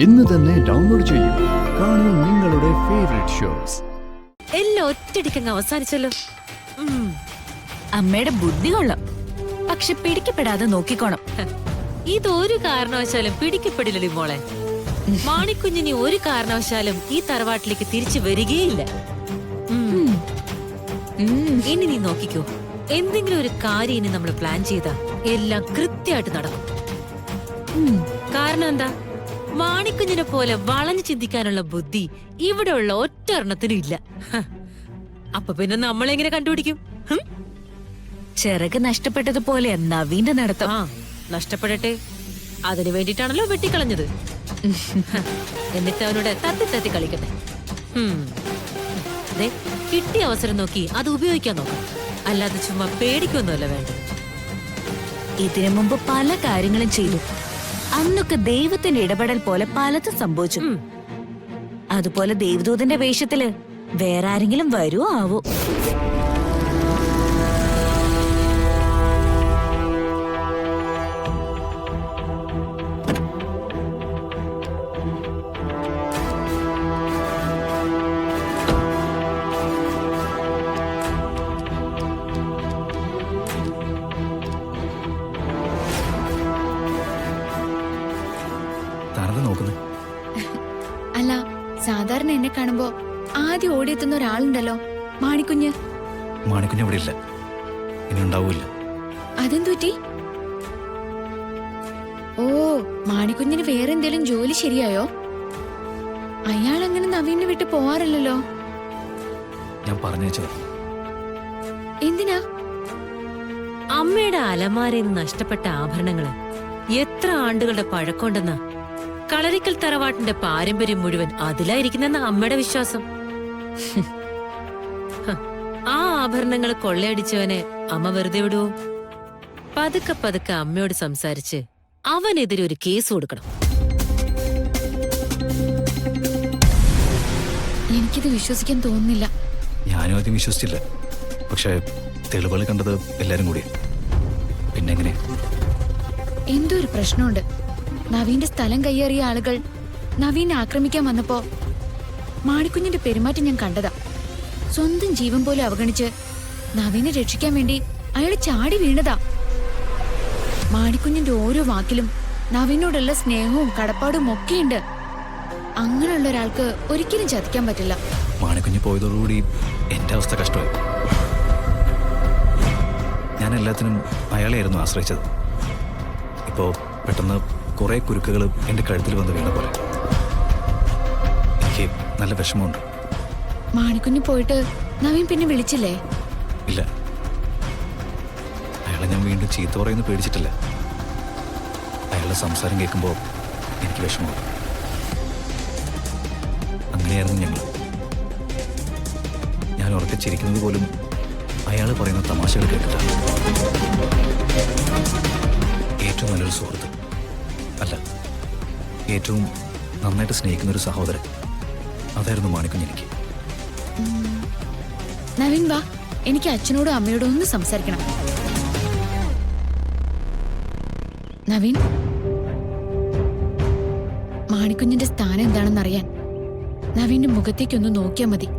ഇന്ന് തന്നെ ഡൗൺലോഡ് ചെയ്യൂ. കാണൂ നിങ്ങളുടെ ഫേവറേറ്റ് ഷോസ്. എല്ലാം ഒറ്റടിക്കങ്ങ് അവസാനിച്ചല്ലോ. അമ്മയുടെ ബുദ്ധി കൊള്ളാം, പക്ഷെ പിടിക്കപ്പെടാതെ നോക്കിക്കോണം. ഇതൊരു കാരണവശാലും പിടിക്കപ്പെടില്ലടി മോളെ. മാണിക്കുഞ്ഞിനി ഒരു കാരണവശാലും ഈ തറവാട്ടിലേക്ക് തിരിച്ചു വരികയില്ല. ഇനി നീ നോക്കിക്കോ, എന്തെങ്കിലും ഒരു കാര്യം ഇനി നമ്മൾ പ്ലാൻ ചെയ്താ എല്ലാം കൃത്യമായിട്ട് നടക്കും. കാരണം എന്താ, മാണിക്കുഞ്ഞിനെ പോലെ വളഞ്ഞു ചിന്തിക്കാനുള്ള ബുദ്ധി ഇവിടെ ഉള്ള ഒറ്റെണ്ണത്തിനും ഇല്ല. അപ്പൊ പിന്നെ നമ്മളെങ്ങനെ കണ്ടുപിടിക്കും? ചിറക് നഷ്ടപ്പെട്ടതുപോലെ നവീന്റെ നടത്തം. നഷ്ടപ്പെടട്ടെ, അതിനു വേണ്ടിട്ടാണല്ലോ വെട്ടിക്കളഞ്ഞത്. എന്നിട്ട് അവനോട് തത്തി തത്തി കളിക്കട്ടെ. അതെ, കിട്ടിയ അവസരം നോക്കി അത് ഉപയോഗിക്കാൻ നോക്കാം, അല്ലാതെ ചുമ്മാ പേടിക്കൊന്നുമല്ല വേണ്ടത്. ഇതിനു മുമ്പ് പല കാര്യങ്ങളും ചെയ്തു. അന്നൊക്കെ ദൈവത്തിന്റെ ഇടപെടൽ പോലെ പലതും സംഭവിച്ചു. അതുപോലെ ദേവദൂതന്റെ വേഷത്തില് വേറെ ആരെങ്കിലും വരുമോ ആവോ? അല്ല, സാധാരണ എന്നെ കാണുമ്പോ ആദ്യം ഓടിയെത്തുന്ന ഒരാളുണ്ടല്ലോ, മാണിക്കുഞ്ഞ്. മാണിക്കുഞ്ഞ് ഇവിടെ ഇല്ല, ഇനി ഉണ്ടാവൂല. അതെന്തുപറ്റി? ഓ, മാണിക്കുഞ്ഞിന് വേറെ എന്തേലും ജോലി ശരിയായോ? അയാൾ അങ്ങനെ നവീനെ വിട്ട് പോവാറില്ലല്ലോ. ഞാൻ പറഞ്ഞേച്ചത് എന്തിനാ? അമ്മയുടെ അലമാരയിൽ നിന്ന് നഷ്ടപ്പെട്ട ആഭരണങ്ങള് എത്ര ആണ്ടുകളുടെ പഴക്കമുണ്ടെന്നാ. കളരിക്കൽ തറവാട്ടിന്റെ പാരമ്പര്യം മുഴുവൻ അതിലായിരിക്കുന്നെന്ന അമ്മയുടെ വിശ്വാസം. ആ ആഭരണങ്ങൾ കൊള്ളയടിച്ചവനെ അമ്മ വെറുതെ വിടുവോ? പതുക്കെ പതുക്കെ അമ്മയോട് സംസാരിച്ച് അവനെതിരെ ഒരു കേസ് കൊടുക്കണം. എനിക്കിത് വിശ്വസിക്കാൻ തോന്നുന്നില്ല. ഞാനും ആദ്യം വിശ്വസിച്ചില്ല, പക്ഷെ തെളിവുകൾ കണ്ടത് എല്ലാരും കൂടി. പിന്നെങ്ങനെ? എന്തോ ഒരു പ്രശ്നമുണ്ട്. നവീന്റെ സ്ഥലം കയ്യേറിയ ആളുകൾ നവീനെ ആക്രമിക്കാൻ വന്നപ്പോ മാണിക്കുഞ്ഞിന്റെ പെരുമാറ്റം ഞാൻ കണ്ടതാ. സ്വന്തം ജീവൻ പോലെ അവഗണിച്ച് നവീനെ രക്ഷിക്കാൻ വേണ്ടി അയാൾ ചാടി വീണതാ. മാണിക്കുഞ്ഞിന്റെ ഓരോ വാക്കിലും നവീനോടുള്ള സ്നേഹവും കടപ്പാടും ഒക്കെയുണ്ട്. അങ്ങനെയുള്ള ഒരാൾക്ക് ഒരിക്കലും ചതിക്കാൻ പറ്റില്ല. മാണിക്കുഞ്ഞ് പോയതോടുകൂടി എന്റെ അവസ്ഥ കഷ്ടമായി. ഞാൻ എല്ലാത്തിനും അയാളെയായിരുന്നു ആശ്രയിച്ചത്. ഇപ്പോ പെട്ടെന്ന് കുറെ കുരുക്കുകൾ എന്റെ കഴുത്തിൽ വന്ന് വീണ പോലെ. എനിക്ക് നല്ല വിഷമമുണ്ട്. മാണിക്കുഞ്ഞ് പോയിട്ട് നവീൻ പിന്നെ വിളിച്ചില്ലേ? ഇല്ല, അയാളെ ഞാൻ വീണ്ടും ചീത്ത പറയുന്നു പേടിച്ചിട്ടില്ല. അയാളുടെ സംസാരം കേൾക്കുമ്പോൾ എനിക്ക് വിഷമമാണ്. അങ്ങനെയായിരുന്നു ഞങ്ങൾ. ഞാൻ ഉറക്കെ ചിരിക്കുന്നത് പോലും അയാൾ പറയുന്ന തമാശകൾ കേട്ടിട്ടാണ്. ഏറ്റവും നല്ലൊരു സുഹൃത്ത്, അല്ല, ഏറ്റവും നന്നായിട്ട് സ്നേഹിക്കുന്നൊരു സഹോദരൻ, അതായിരുന്നു മാണിക്കുഞ്ഞ് എനിക്ക്. നവീൻ വാ, എനിക്ക് അച്ഛനോടും അമ്മയോടും ഒന്ന് സംസാരിക്കണം. നവീൻ, മാണിക്കുഞ്ഞിന്റെ സ്ഥാനം എന്താണെന്ന് അറിയാൻ നവീന്റെ മുഖത്തേക്കൊന്ന് നോക്കിയാൽ മതി.